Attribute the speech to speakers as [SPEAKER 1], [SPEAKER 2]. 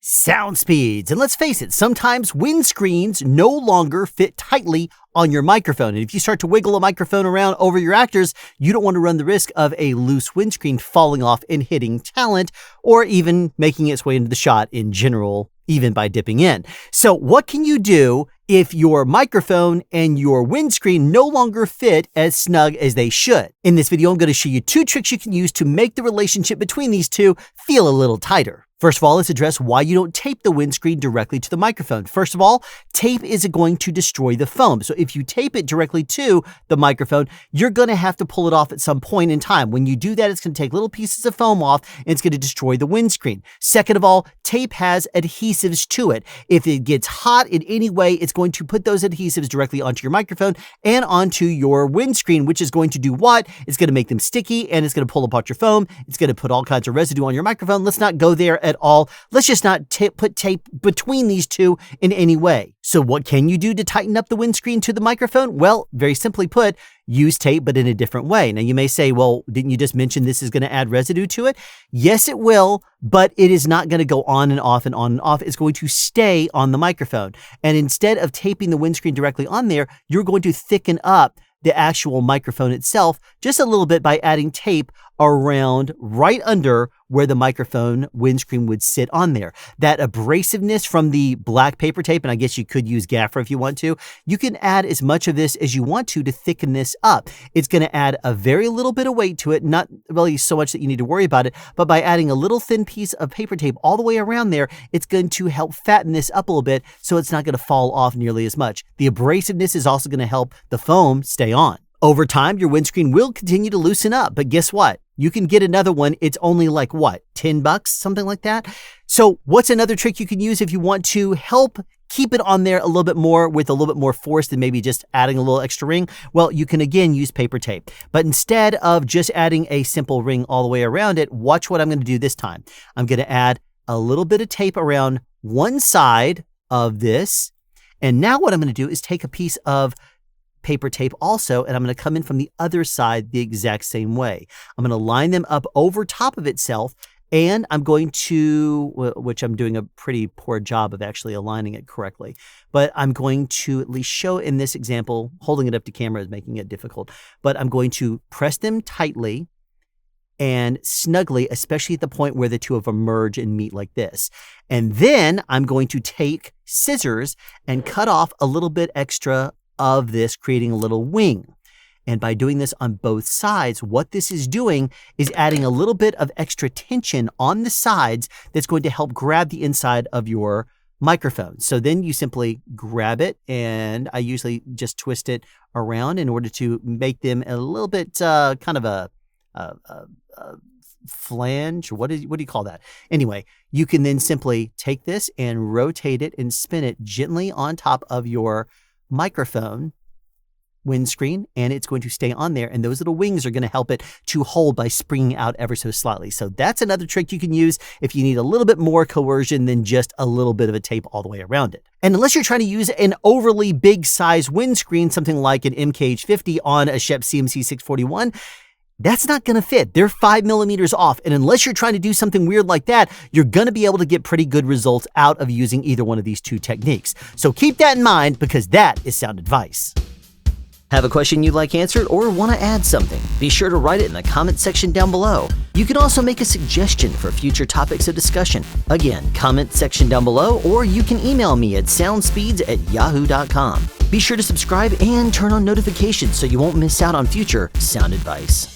[SPEAKER 1] sound speeds. And let's face it, sometimes windscreens no longer fit tightly on your microphone. And if you start to wiggle a microphone around over your actors, you don't want to run the risk of a loose windscreen falling off and hitting talent, or even making its way into the shot in general, even by dipping in. So what can you do if your microphone and your windscreen no longer fit as snug as they should? In this video, I'm going to show you 2 tricks you can use to make the relationship between these two feel a little tighter. First of all, let's address why you don't tape the windscreen directly to the microphone. First of all, tape is going to destroy the foam. So if you tape it directly to the microphone, you're going to have to pull it off at some point in time. When you do that, it's going to take little pieces of foam off and it's going to destroy the windscreen. Second of all, tape has adhesives to it. If it gets hot in any way, it's going to put those adhesives directly onto your microphone and onto your windscreen, which is going to do what? It's going to make them sticky and it's going to pull apart your foam. It's going to put all kinds of residue on your microphone. Let's not go there at all. Let's just not put tape between these two in any way. So what can you do to tighten up the windscreen to the microphone? Well, very simply put, use tape, but in a different way. Now you may say, well, didn't you just mention this is going to add residue to it? Yes, it will, but it is not going to go on and off and on and off. It's going to stay on the microphone. And instead of taping the windscreen directly on there, you're going to thicken up the actual microphone itself just a little bit by adding tape around right under where the microphone windscreen would sit on there. That abrasiveness from the black paper tape, and I guess you could use gaffer if you want to, you can add as much of this as you want to thicken this up. It's going to add a very little bit of weight to it, not really so much that you need to worry about it, but by adding a little thin piece of paper tape all the way around there, it's going to help fatten this up a little bit so it's not going to fall off nearly as much. The abrasiveness is also going to help the foam stay on. Over time, your windscreen will continue to loosen up, but guess what? You can get another one. It's only like what, $10, something like that. So what's another trick you can use if you want to help keep it on there a little bit more with a little bit more force than maybe just adding a little extra ring? Well, you can again use paper tape, but instead of just adding a simple ring all the way around it, watch what I'm going to do this time. I'm going to add a little bit of tape around one side of this. And now what I'm going to do is take a piece of paper tape also, and I'm going to come in from the other side the exact same way. I'm going to line them up over top of itself, and I'm going to, which I'm doing a pretty poor job of actually aligning it correctly, but I'm going to at least show in this example, holding it up to camera is making it difficult, but I'm going to press them tightly and snugly, especially at the point where the two of them merge and meet like this. And then I'm going to take scissors and cut off a little bit extra of this, creating a little wing. And by doing this on both sides, what this is doing is adding a little bit of extra tension on the sides that's going to help grab the inside of your microphone. So then you simply grab it, and I usually just twist it around in order to make them a little bit kind of a flange. What do you call that? Anyway, you can then simply take this and rotate it and spin it gently on top of your microphone windscreen, and it's going to stay on there, and those little wings are going to help it to hold by springing out ever so slightly. So that's another trick you can use if you need a little bit more coercion than just a little bit of a tape all the way around it. And unless you're trying to use an overly big size windscreen, something like an MKH50 on a Shep CMC 641, that's not going to fit. They're 5 millimeters off. And unless you're trying to do something weird like that, you're going to be able to get pretty good results out of using either one of these two techniques. So keep that in mind, because that is sound advice. Have a question you'd like answered or want to add something? Be sure to write it in the comment section down below. You can also make a suggestion for future topics of discussion. Again, comment section down below, or you can email me at soundspeeds@yahoo.com. Be sure to subscribe and turn on notifications so you won't miss out on future sound advice.